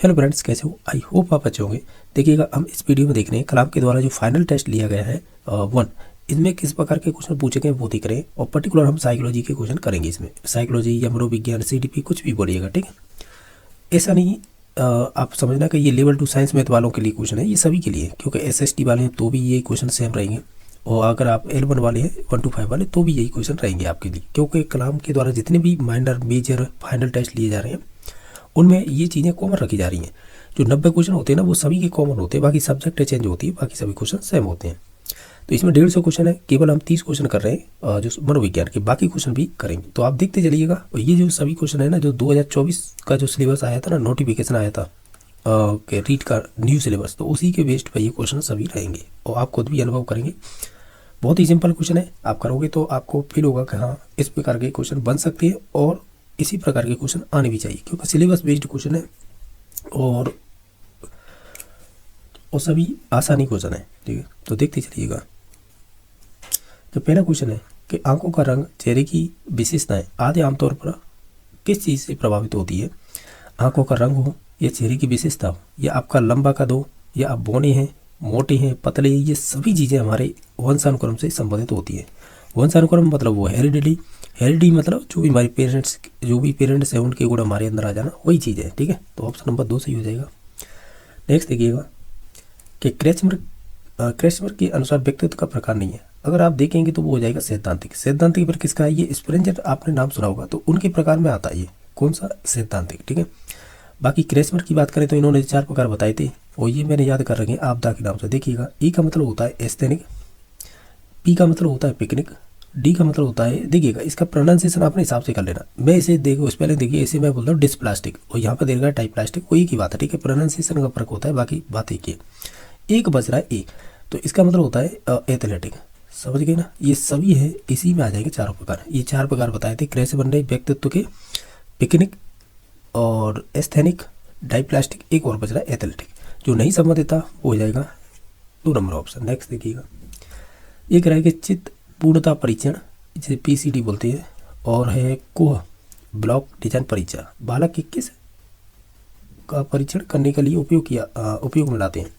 Hello friends, कैसे हो? I hope आप अच्छे होंगे। देखिएगा, हम इस वीडियो में देख रहे हैं कलाम के द्वारा जो फाइनल टेस्ट लिया गया है वन, इसमें किस प्रकार के क्वेश्चन पूछे गए वो देख रहे हैं। और पर्टिकुलर हम साइकोलॉजी के क्वेश्चन करेंगे। इसमें साइकोलॉजी या मनोविज्ञान, सीडीपी, कुछ भी बोलिएगा, ठीक है। ऐसा नहीं आप समझना कि ये लेवल 2 साइंस मैथ वालों के लिए क्वेश्चन है, ये सभी के लिए, क्योंकि एसएसटी वाले हैं तो भी ये क्वेश्चन सेम रहेंगे। और अगर आप L1 वाले हैं 1 to 5 वाले, तो भी यही क्वेश्चन रहेंगे आपके लिए, क्योंकि कलाम के द्वारा जितने भी माइनर मेजर फाइनल टेस्ट लिए जा रहे हैं उनमें ये चीज़ें कॉमन रखी जा रही हैं। जो 90 क्वेश्चन होते हैं ना, वो सभी के कॉमन होते हैं, बाकी सब्जेक्ट चेंज होती है, बाकी सभी क्वेश्चन सेम होते हैं। तो इसमें 150 क्वेश्चन है, केवल हम 30 क्वेश्चन कर रहे हैं जो मनोविज्ञान के, बाकी क्वेश्चन भी करेंगे। तो आप देखते चलिएगा। और ये जो सभी क्वेश्चन है ना, जो 2024 का जो सिलेबस आया था ना, नोटिफिकेशन आया था कि रीट का न्यू सिलेबस, तो उसी के बेस्ड पर ये क्वेश्चन सभी रहेंगे और आप खुद भी अनुभव करेंगे। बहुत ही सिंपल क्वेश्चन है, आप करोगे तो आपको फील होगा कि हाँ, इस प्रकार के क्वेश्चन बन सकते हैं और इसी प्रकार के क्वेश्चन आने भी चाहिए, क्योंकि सिलेबस बेस्ड क्वेश्चन है और सभी आसानी क्वेश्चन है, ठीक है। तो देखते चलिएगा। जो पहला क्वेश्चन है कि आंखों का रंग चेहरे की विशेषताएं आदि आमतौर पर किस चीज़ से प्रभावित होती है? आंखों का रंग हो या चेहरे की विशेषता हो या आपका लंबा कद हो या आप बौने हैं, मोटे हैं, पतले, ये सभी चीज़ें हमारे वंशानुक्रम से संबंधित होती है। वंशानुक्रम मतलब वो हेरिडिटी मतलब जो भी हमारे पेरेंट्स हैं उनके गुण हमारे अंदर आ जाना, वही चीज़ है, ठीक है। तो ऑप्शन नंबर 2 सही हो जाएगा। नेक्स्ट देखिएगा कि क्रेस्मर के अनुसार व्यक्तित्व का प्रकार नहीं है। अगर आप देखेंगे तो वो हो जाएगा सैद्धांतिक पर किसका है? ये स्प्रेंजर, आपने नाम सुना होगा, तो उनके प्रकार में आता है ये। कौन सा? सैद्धांतिक, ठीक है। बाकी क्रेस्मर की बात करें तो इन्होंने 4 प्रकार बताए थे और ये मैंने याद कर रखे हैं आपदा के नाम से। देखिएगा, ई का मतलब होता है एस्थेनिक, पी का मतलब होता है पिकनिक, डी का मतलब होता है, देखिएगा इसका प्रोनाउंसिएशन अपने हिसाब से कर लेना। मैं इसे देखो स्पेलिंग देखिए, इसे मैं बोलता हूँ डिस्प्लास्टिक और यहाँ पर देगा टाइप प्लास्टिक, कोई की बात है, ठीक है। प्रोनाउंसिएशन का फर्क होता है, बाकी बात एक ही है। एक बच रहा है ए, तो इसका मतलब होता है एथलेटिक, समझ गए ना। ये सभी है, इसी में आ जाएंगे चारों प्रकार। ये 4 प्रकार बताए थे कैसे बन रहे व्यक्तित्व के, पिकनिक और एस्थेनिक, डाइप्लास्टिक, एक और बच रहा है एथलेटिक। जो नहीं संबंधित था वो हो जाएगा 2 नंबर ऑप्शन। नेक्स्ट देखिएगा, एक रहेगा चित्त पूर्णता परीक्षण, जिसे PCT बोलते हैं, और है कोह ब्लॉक डिजाइन परीक्षा। बालक के किस का परीक्षण करने के लिए उपयोग में लाते हैं?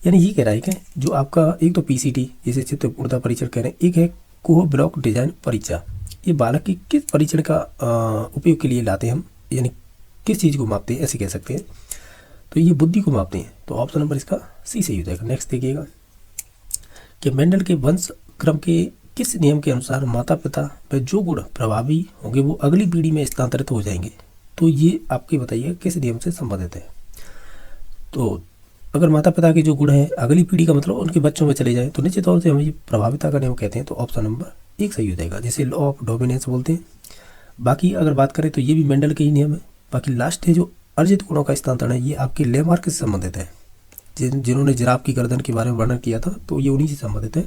यानी ये कह रहा है कि जो आपका एक तो PCT जिसे चित्त पूर्णता परीक्षण कह रहे हैं, एक है कोह ब्लॉक डिजाइन परीक्षा। ये बालक की किस परीक्षण का उपयोग के लिए लाते हैं हम, यानी किस चीज़ को मापते हैं, ऐसे कह सकते हैं। तो ये बुद्धि को मापते हैं, तो ऑप्शन नंबर इसका सी सही हो जाएगा। नेक्स्ट देखिएगा कि मेंडल के वंश क्रम के किस नियम के अनुसार माता पिता में जो गुण प्रभावी होंगे वो अगली पीढ़ी में स्थानांतरित हो जाएंगे? तो ये आपके बताइए किस नियम से संबंधित है। तो अगर माता पिता के जो गुण हैं अगली पीढ़ी का मतलब उनके बच्चों में चले जाए, तो निश्चित तौर से हम ये प्रभाविता का नियम कहते हैं, तो ऑप्शन नंबर 1 सही हो जाएगा, जिसे लॉ ऑफ डोमिनेंस बोलते हैं। बाकी अगर बात करें तो ये भी मेंडल के ही नियम है। बाकी लास्ट है जो अर्जित गुणों का स्थानांतरण है, ये आपके लेमार्क से संबंधित है। जिन्होंने जिराफ की गर्दन के बारे में वर्णन किया था, तो ये उन्हीं से संबंधित है।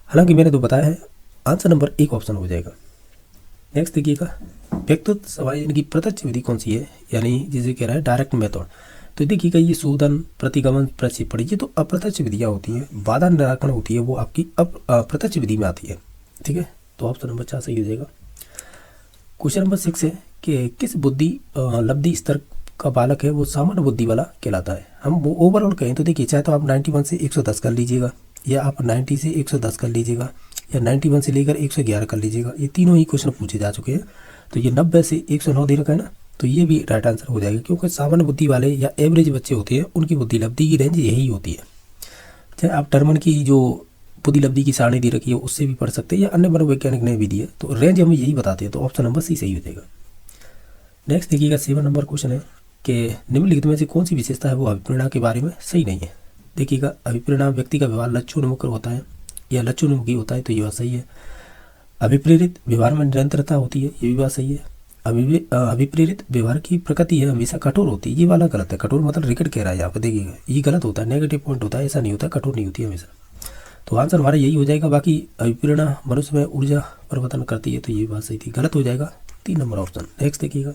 हालांकि मैंने तो बताया है, आंसर नंबर 1 ऑप्शन हो जाएगा। नेक्स्ट देखिएगा, व्यक्तित्व समायोजन की प्रत्यक्ष विधि कौन सी है, यानी जिसे कह रहा है डायरेक्ट मेथड। तो देखिएगा, ये शोधन, प्रतिगमन, प्रक्षेपण, ये तो अप्रत्यक्ष विधियाँ होती हैं। बाधा निराकरण होती है, वो आपकी अप्रत्यक्ष विधि में आती है, ठीक है। तो ऑप्शन नंबर 4 सही हो जाएगा। क्वेश्चन नंबर 6 है कि किस बुद्धि लब्धि स्तर का बालक है वो सामान्य बुद्धि वाला कहलाता है? हम वो ओवरऑल कहें तो देखिए, चाहे तो आप 91 से 110 कर लीजिएगा, या आप 90 से 110 कर लीजिएगा, या 91 से लेकर 111 कर लीजिएगा। ये तीनों ही क्वेश्चन पूछे जा चुके हैं। तो ये 90 से 109 दे रखा है ना, तो ये भी राइट आंसर हो जाएगा, क्योंकि सामान्य बुद्धि वाले या एवरेज बच्चे होते हैं उनकी बुद्धि लब्धि की रेंज यही होती है। चाहे आप टर्मन की जो बुद्धि लब्धि की सारणी दी रखी है उससे भी पढ़ सकते हैं, या अन्य मनोवैज्ञानिक ने भी दी है, तो रेंज हमें यही बताते हैं, तो ऑप्शन नंबर सी सही हो जाएगा। नेक्स्ट देखिएगा, 7 नंबर क्वेश्चन है कि निम्नलिखित में से कौन सी विशेषता है वो अभिप्रेरणा के बारे में सही नहीं है? देखिएगा, अभिप्रेरणा व्यक्ति का व्यवहार लक्ष्योन्मुख होता है या लक्ष्योन्मुखी होता है, तो ये बात सही है। अभिप्रेरित व्यवहार में निरंतरता होती है, ये भी बात सही है। अभिप्रेरित व्यवहार की प्रकृति है हमेशा कठोर होती है, ये वाला गलत है। कठोर मतलब रिकट कह रहा है यहाँ पे, देखिएगा ये गलत होता है, नेगेटिव पॉइंट होता है, ऐसा नहीं होता, कठोर नहीं होती है हमेशा। तो आंसर हमारा यही हो जाएगा। बाकी अभिप्रेरणा मनुष्य में ऊर्जा परिवर्तन करती है, तो ये बात सही थी, गलत हो जाएगा 3 नंबर ऑप्शन। नेक्स्ट देखिएगा,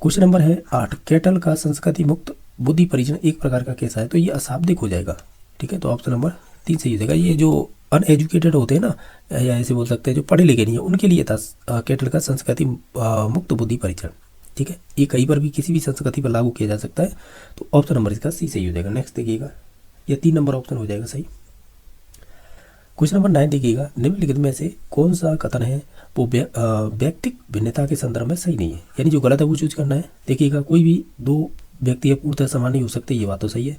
क्वेश्चन नंबर है 8, कैटल का संस्कृति मुक्त बुद्धि परीक्षण एक प्रकार का कैसा है? तो ये अशाब्दिक हो जाएगा, ठीक है। तो ऑप्शन नंबर 3 सही हो जाएगा। ये जो अनएजुकेटेड होते हैं ना, या ऐसे बोल सकते हैं जो पढ़े लिखे नहीं है, उनके लिए था कैटल का संस्कृति मुक्त बुद्धि परीक्षण। ठीक है, ये कहीं पर भी किसी भी संस्कृति पर लागू किया जा सकता है। तो ऑप्शन नंबर इसका सी सही हो जाएगा। नेक्स्ट देखिएगा, यह 3 नंबर ऑप्शन हो जाएगा सही। क्वेश्चन नंबर 9 देखिएगा, निम्नलिखित में से कौन सा कथन है वो व्यक्तिक भिन्नता के संदर्भ में सही नहीं है, यानी जो गलत है वो चूज करना है। देखिएगा, कोई भी दो व्यक्ति पूर्णतः समान नहीं हो सकते, ये बात तो सही है।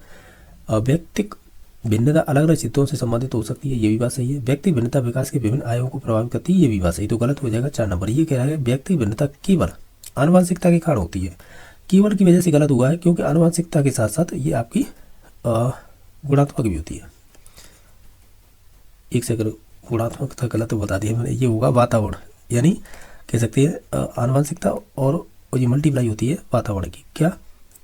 व्यक्तिक भिन्नता अलग अलग चित्रों से संबंधित हो सकती है, ये भी बात सही है। व्यक्ति भिन्नता विकास के विभिन्न आयामों को प्रभावित करती है, ये भी बात सही। तो गलत हो जाएगा 4 नंबर। ये कह रहा है व्यक्ति भिन्नता केवल आनुवंशिकता के कारण होती है, केवल की वजह से गलत हुआ है, क्योंकि आनुवंशिकता के साथ साथ ये आपकी गुणात्मक भी होती है। एक से अगर गुणात्मकता गलत बता दिया मैंने, ये होगा वातावरण, यानी कह सकते हैं आनुवंशिकता और ये मल्टीप्लाई होती है वातावरण की। क्या?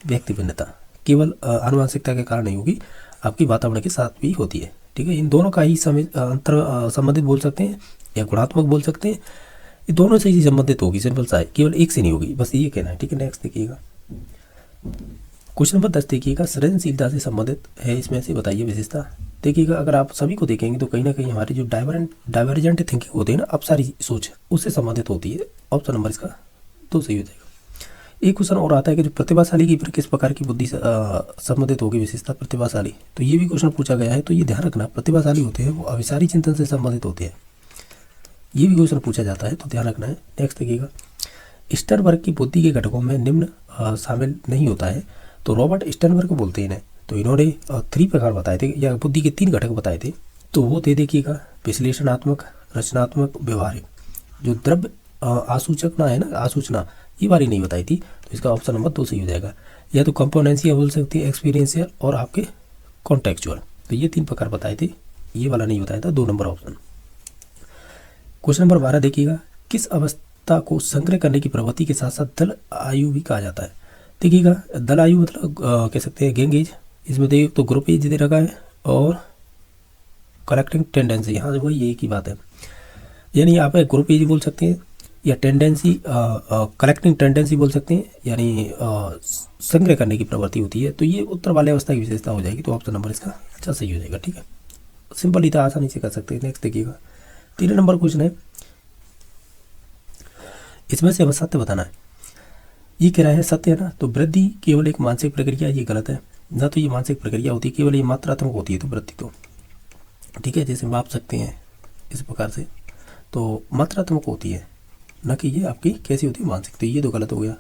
व्यक्ति भिन्नता केवल आनुवंशिकता के कारण नहीं होगी, आपकी वातावरण के साथ भी होती है। ठीक है, इन दोनों का ही अंतर संबंधित बोल सकते हैं या गुणात्मक बोल सकते हैं, ये दोनों से ही संबंधित होगी, सिंपल सा है, केवल एक से नहीं होगी, बस ये कहना है। ठीक है, नेक्स्ट देखिएगा, क्वेश्चन नंबर 10 देखिएगा, सृजनशीलता से संबंधित है, इसमें से बताइए विशेषता। देखिएगा, अगर आप सभी को देखेंगे तो कहीं ना कहीं हमारी जो डाइवर्जेंट थिंकिंग होती है ना, अपसारी सोच, उससे संबंधित होती है। ऑप्शन नंबर इसका 2 सही हो जाएगा। एक क्वेश्चन और आता है कि जो प्रतिभाशाली की फिर किस प्रकार की बुद्धि संबंधित होगी विशेषता प्रतिभाशाली, तो ये भी क्वेश्चन पूछा गया है। तो ये ध्यान रखना, प्रतिभाशाली होते हैं वो अविचारी चिंतन से संबंधित होते हैं, ये भी क्वेश्चन पूछा जाता है, तो ध्यान रखना है। नेक्स्ट देखिएगा, स्टर्नबर्ग की बुद्धि के घटकों में निम्न शामिल नहीं होता है, तो रॉबर्ट स्टर्नबर्ग बोलते हैं इन्हें। तो इन्होंने 3 प्रकार बताए थे, या बुद्धि के 3 घटक बताए थे, तो वो थे देखिएगा, विश्लेषणात्मक, रचनात्मक, व्यवहारिक। जो द्रव्य आसूचना है ना, आसूचना, ये वाली नहीं बताई थी, तो इसका ऑप्शन नंबर 2 सही हो जाएगा। या तो कंपोनेंशियल बोल सकती है, एक्सपीरियंशियल और आपके कॉन्टेक्चुअल, तो ये 3 प्रकार बताए थे, ये वाला नहीं बताया था, 2 नंबर ऑप्शन। क्वेश्चन नंबर 12 देखिएगा, किस अवस्था को संग्रह करने की प्रवृत्ति के साथ साथ दल आयु भी कहा जाता है। देखिएगा, दल आयु मतलब कह सकते हैं गैंग एज, इसमें देखिए तो ग्रुप एज दे रखा है, और कलेक्टिंग टेंडेंसी, यहाँ से वही एक ही बात है, यानी आप ग्रुप एज बोल सकते हैं या टेंडेंसी, कलेक्टिंग टेंडेंसी बोल सकते हैं, यानी संग्रह करने की प्रवृत्ति होती है। तो ये उत्तर वाले अवस्था की विशेषता हो जाएगी, तो ऑप्शन नंबर इसका अच्छा सही हो जाएगा। ठीक है, सिंपल ही था, आसानी से कर सकते हैं। नेक्स्ट देखिएगा, 3 नंबर क्वेश्चन है, इसमें से हमें सत्य बताना है। ये कह रहा है सत्य है ना, तो वृद्धि केवल एक मानसिक प्रक्रिया, ये गलत है ना, तो ये मानसिक प्रक्रिया होती है, केवल ये मात्रात्मक होती है, तो वृद्धि तो ठीक है, जैसे माप सकते हैं इस प्रकार से, तो मात्रात्मक होती है, ना कि ये आपकी कैसी होती है, मानसिक। तो ये तो गलत हो गया,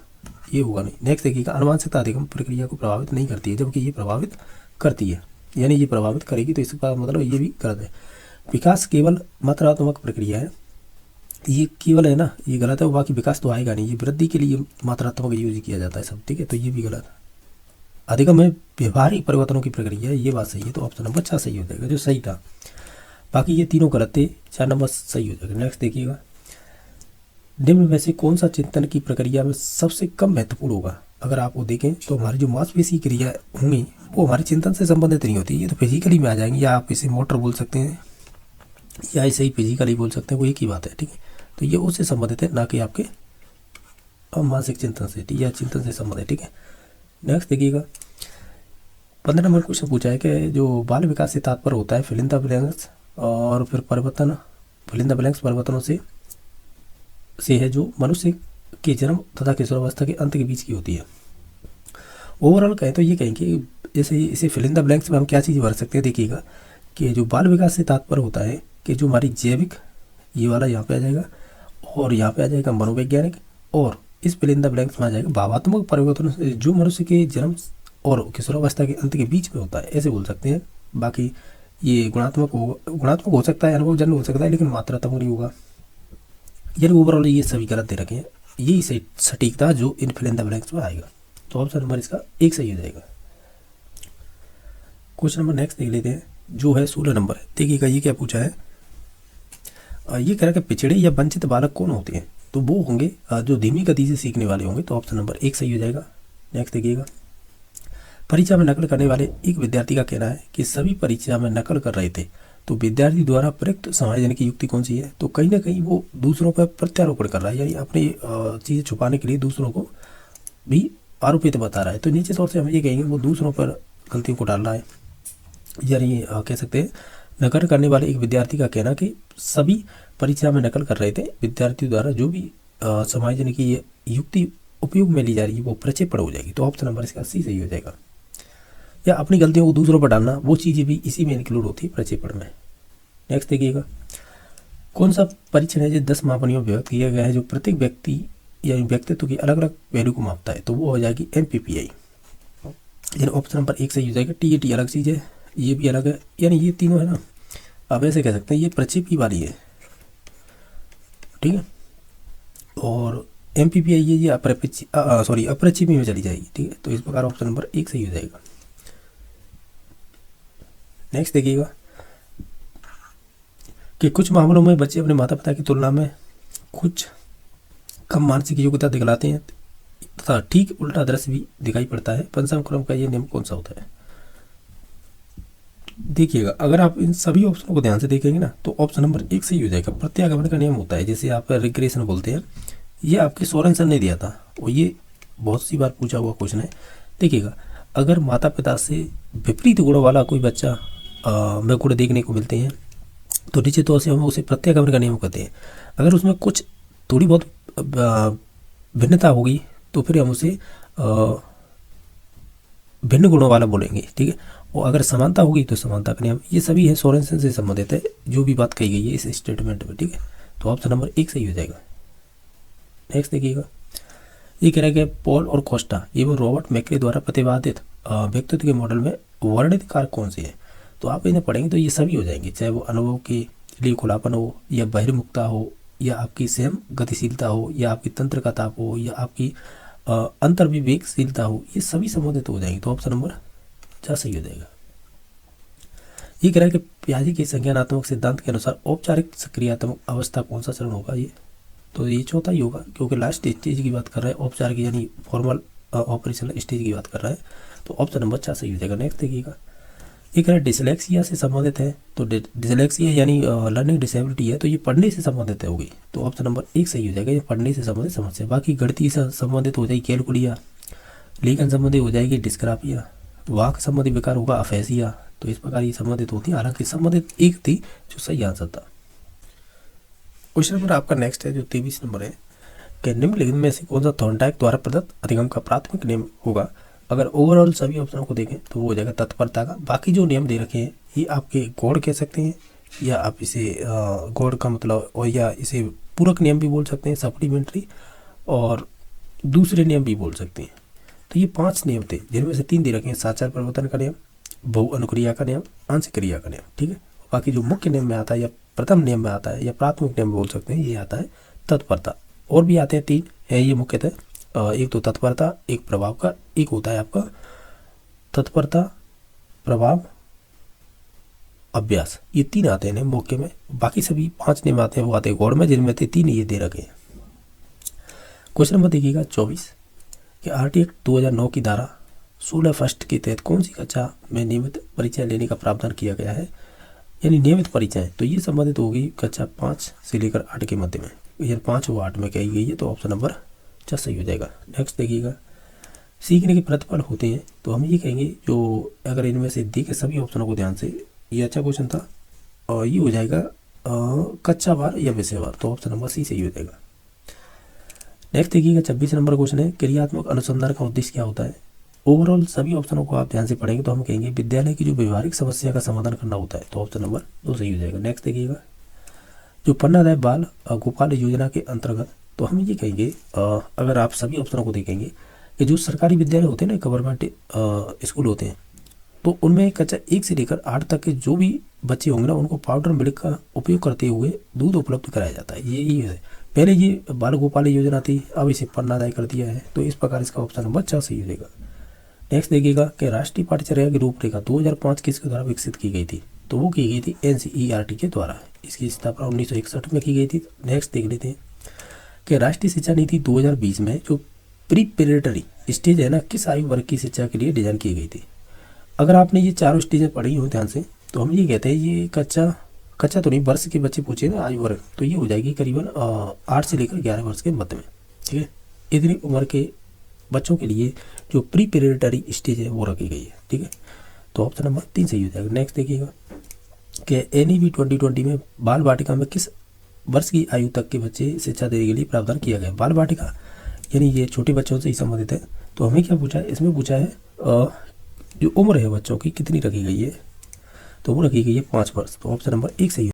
ये होगा नहीं। नेक्स्ट देखिएगा, अनुवांशिकता अधिगम प्रक्रिया को प्रभावित नहीं करती है, जबकि ये प्रभावित करती है, यानी ये प्रभावित करेगी, तो इसका मतलब ये भी गलत है। विकास केवल मात्रात्मक प्रक्रिया है, ये केवल है ना, ये गलत है, बाकी विकास तो आएगा नहीं, ये वृद्धि के लिए मात्रात्मक यूज किया जाता है सब। ठीक है, तो ये भी गलत है। अधिगम में व्यवहारिक परिवर्तनों की प्रक्रिया है, ये बात सही है, तो ऑप्शन नंबर 6 सही हो जाएगा, जो सही था। बाकी ये तीनों गलत थे, 4 नंबर सही हो जाएगा। नेक्स्ट देखिएगा, निम्न में से कौन सा चिंतन की प्रक्रिया में सबसे कम महत्वपूर्ण होगा। अगर आप वो देखें तो हमारी जो मांसपेशी क्रिया होंगी वो हमारे चिंतन से संबंधित नहीं होती, ये तो फिजिकली में आ जाएंगी, या आप इसे मोटर बोल सकते हैं या ऐसे ही फिजिकली बोल सकते हैं, वो एक ही बात है। ठीक है, तो ये उससे संबंधित है, ना कि आपके मानसिक चिंतन से या चिंतन से संबंधित है। ठीक है, नेक्स्ट देखिएगा, 15 नंबर क्वेश्चन पूछा है कि जो बाल विकास से तात्पर्य होता है फिल इन द ब्लैंक्स और फिर परिवर्तन, फिल इन द ब्लैंक्स परिवर्तनों से है जो मनुष्य के जन्म तथा किशोरावस्था के अंत के बीच की होती है। ओवरऑल कहें तो ये कहेंगे जैसे इसे फिल इन द ब्लैंक्स में हम क्या चीज़ भर सकते हैं। देखिएगा कि जो बाल विकास से तात्पर्य होता है कि जो हमारी जैविक, ये वाला यहाँ पे आ जाएगा, और यहाँ पे आ जाएगा मनोवैज्ञानिक, और इस फिल इन द ब्लैंक्स में आ जाएगा भावात्मक परिवर्तन जो मनुष्य के जन्म और किशोरावस्था के अंत के बीच में होता है, ऐसे बोल सकते हैं। बाकी ये गुणात्मक हो सकता है, अनुभवजन्य हो सकता है, लेकिन मात्रात्मक नहीं होगा। यानी ओवरऑल ये सभी गलत दे रखे हैं, यही सही सटीक था जो इन फिल इन द ब्लैंक्स में आएगा, तो ऑप्शन नंबर इसका 1 सही हो जाएगा। क्वेश्चन नंबर नेक्स्ट देख लेते हैं, जो है 16 नंबर है। देखिएगा ये क्या पूछा है, ये कह रहा है कि पिछड़े या वंचित बालक कौन होते हैं, तो वो होंगे जो धीमी गति से सीखने वाले होंगे, तो ऑप्शन नंबर 1 सही हो जाएगा। नेक्स्ट देखिएगा, परीक्षा में नकल करने वाले एक विद्यार्थी का कहना है कि सभी परीक्षा में नकल कर रहे थे, तो विद्यार्थी द्वारा प्रयुक्त समायोजन की युक्ति कौन सी है। तो कहीं ना कहीं वो दूसरों पर प्रत्यारोपण कर रहा है, यानी अपनी चीज़ें छुपाने के लिए दूसरों को भी आरोपित बता रहा है। तो नीचे तौर से हम ये कहेंगे वो दूसरों पर गलतियों को डाल रहा है, यानी कह सकते हैं नकल करने वाले एक विद्यार्थी का कहना कि सभी परीक्षा में नकल कर रहे थे, विद्यार्थी द्वारा जो भी समायोजन की युक्ति उपयोग में ली जा रही है वो प्रक्षेपण हो जाएगी। तो ऑप्शन नंबर इसका सी सही हो जाएगा। या अपनी गलतियों को दूसरों पर डालना, वो चीज़ें भी इसी में इंक्लूड होती है प्रक्षेपण में। नेक्स्ट देखिएगा, कौन सा परीक्षण है जो 10 मापनियों में व्यक्त किया गया है जो प्रत्येक व्यक्ति या व्यक्तित्व की अलग अलग वैल्यू को मापता है? तो वो हो जाएगी MPPI। यानी ऑप्शन नंबर 1 सही हो जाएगा। TAT अलग चीज़ है, ये भी अलग है, यानी ये तीनों है ना, आप ऐसे कह सकते हैं ये प्रक्षेपी वाली है, ठीक है। और MPPI ये अप्रक्षेपी में चली जाएगी, ठीक है। तो इस प्रकार ऑप्शन नंबर 1 सही हो जाएगा। नेक्स्ट देखिएगा कि कुछ मामलों में बच्चे अपने माता पिता की तुलना में कुछ कम मानसिक योग्यता दिखलाते हैं तथा ठीक उल्टा दृश्य भी दिखाई पड़ता है। पंचम क्रम का ये नियम कौन सा होता है? देखिएगा, अगर आप इन सभी ऑप्शनों को ध्यान से देखेंगे ना तो ऑप्शन नंबर 1 सही हो जाएगा। प्रत्यागमन का नियम होता है, जिसे आप रिग्रेशन बोलते हैं। ये आपके सोरेनसन ने दिया था और ये बहुत सी बार पूछा हुआ क्वेश्चन है। देखिएगा, अगर माता पिता से विपरीत गुणों वाला कोई बच्चा में गुण देखने को मिलते हैं तो निश्चित तौर से हम उसे प्रत्यागमन का नियम कहते हैं। अगर उसमें कुछ थोड़ी बहुत भिन्नता होगी तो फिर हम उसे भिन्न गुणों वाला बोलेंगे, ठीक है। और अगर समानता होगी तो समानता का नियम। ये सभी है सोरेनसन से संबंधित है, जो भी बात कही गई है इस स्टेटमेंट में, ठीक है। तो ऑप्शन नंबर 1 सही हो जाएगा। नेक्स्ट देखिएगा, ये कह रहा है कि पॉल और कोस्टा एवं रॉबर्ट मैक्रे द्वारा प्रतिपादित व्यक्तित्व के मॉडल में वर्णित कारक कौन से हैं? तो आप इन्हें पढ़ेंगे तो ये सभी हो जाएंगे, चाहे वो अनुभव के लिए खुलापन हो, या बहिर्मुखता हो, या आपकी स्वयं गतिशीलता हो, या आपकी तंत्रकता हो, या आपकी अंतर्विवेकशीलता हो, ये सभी संबंधित हो जाएंगे। तो ऑप्शन नंबर 4 सही हो जाएगा। ये कह रहा है कि पियाजे के संज्ञानात्मक सिद्धांत के अनुसार औपचारिक सक्रियात्मक अवस्था कौन सा चरण होगा? ये तो ये चौथा ही होगा, क्योंकि लास्ट स्टेज की बात कर रहा है, औपचारिक यानी फॉर्मल ऑपरेशनल स्टेज की बात कर रहा है। तो ऑप्शन नंबर 4 सही हो जाएगा। नेक्स्ट देखिएगा, ये कह रहा है डिसलेक्सिया से संबंधित है। तो डिसलेक्सिया यानी लर्निंग डिसेबिलिटी है, तो ये पढ़ने से संबंधित होगी। तो ऑप्शन नंबर 1 सही हो जाएगा, ये पढ़ने से संबंधित समस्या। बाकी गणितीय से संबंधित हो जाएगी कैलकुलिया, लेखन संबंधी हो जाएगी डिस्ग्राफिया, वाक संबंधी विकार होगा अफेसिया। तो इस प्रकार ये संबंधित होती है, हालांकि संबंधित एक थी जो सही आंसर था। क्वेश्चन नंबर आपका नेक्स्ट है जो 23 नंबर है कि निम्नलिखित में से कौन सा थॉर्नडाइक द्वारा प्रदत्त अधिगम का प्राथमिक नियम होगा? अगर ओवरऑल सभी ऑप्शनों को देखें तो वो हो जाएगा तत्परता का। बाकी जो नियम दे रखे हैं ये आपके गॉड कह सकते हैं, या आप इसे गॉड का मतलब, और या इसे पूरक नियम भी बोल सकते हैं, सप्लीमेंट्री, और दूसरे नियम भी बोल सकते हैं। तो ये 5 नियम थे, जिनमें से 3 दे रखे हैं, साचार परिवर्तन का नियम, बहु अनुक्रिया का नियम, आंशिक क्रिया का नियम, ठीक है। बाकी जो मुख्य नियम में आता है, या प्रथम नियम में आता है, या प्राथमिक नियम बोल सकते हैं, ये आता है तत्परता। और भी आते हैं 3 है ये मुख्यतः, एक तो तत्परता, एक प्रभाव का, एक होता है आपका तत्परता, प्रभाव, अभ्यास। ये 3 आते हैं मौके में। बाकी सभी 5 नियम आते हैं, वो आते हैं गौड़ में, जिनमें 3 ये दे रखे हैं। क्वेश्चन नंबर देखिएगा 24 कि RT एक्ट 2009 की धारा 16 फर्स्ट के तहत कौन सी कक्षा में नियमित परीक्षा लेने का प्रावधान किया गया है? यानी नियमित परीक्षाएं, तो ये संबंधित होगी कक्षा 5 से लेकर 8 के मध्य में, यानी 5 व 8 में कही गई है। तो ऑप्शन नंबर 4 सही हो जाएगा। नेक्स्ट देखिएगा, सीखने के प्रतिफल होते हैं, तो हम ये कहेंगे जो अगर इनमें से देखे सभी ऑप्शनों को ध्यान से, ये अच्छा क्वेश्चन था, और ये हो जाएगा कक्षा वार या विषयवार। तो ऑप्शन नंबर सी सही हो जाएगा। नेक्स्ट देखिएगा 26 नंबर क्वेश्चन है, क्रियात्मक अनुसंधान का उद्देश्य क्या होता है? ओवरऑल सभी ऑप्शनों को आप ध्यान से पढ़ेंगे तो हम कहेंगे विद्यालय की जो व्यवहारिक समस्या का समाधान करना होता है। तो ऑप्शन नंबर 2 सही हो जाएगा। नेक्स्ट देखिएगा, जो पन्नादाय बाल गोपाल योजना के अंतर्गत, तो हम ये कहेंगे अगर आप सभी ऑप्शनों को देखेंगे कि जो सरकारी विद्यालय होते हैं ना, गवर्नमेंट स्कूल होते हैं, तो उनमें कक्षा 1 से लेकर 8 तक के जो भी बच्चे होंगे ना, उनको पाउडर मिल्क का उपयोग करते हुए दूध उपलब्ध कराया जाता है। यही है, पहले ये बाल गोपाल योजना थी, अब इसे पन्नादाय कर दिया है। तो इस प्रकार इसका ऑप्शन नंबर 4 सही हो जाएगा। नेक्स्ट देखिएगा कि राष्ट्रीय पाठ्यचर्या की रूपरेखा 2005 किसके द्वारा विकसित की गई थी? तो वो की गई थी NCERT के द्वारा। इसकी स्थापना 1961 में की गई थी। नेक्स्ट देख लेते हैं कि राष्ट्रीय शिक्षा नीति 2020 में जो प्रीपेरेटरी स्टेज है ना, किस आयु वर्ग की शिक्षा के लिए डिजाइन की गई थी? अगर आपने ये 4 स्टेजें पढ़ी हो ध्यान से, तो हम ये कहते हैं ये कक्षा तो नहीं, वर्ष के बच्चे पूछे ना आयु वर्ग, तो ये हो जाएगी करीबन 8 से लेकर 11 वर्ष के मध्य में, ठीक है। इतनी उम्र के बच्चों के लिए जो प्रीपेरेटरी स्टेज है वो रखी गई है, ठीक है। तो ऑप्शन नंबर 3 सही हो जाएगा। नेक्स्ट देखिएगा कि NEP 2020 में बाल वाटिका में किस वर्ष की आयु तक के बच्चे शिक्षा देने के लिए प्रावधान किया गया? बाल वाटिका यानी ये छोटे बच्चों से ही संबंधित है। तो हमें क्या पूछा है, इसमें पूछा है जो उम्र है बच्चों की कितनी रखी गई है, तो वो रखी गई है 5 वर्ष। तो ऑप्शन नंबर 1 सही है।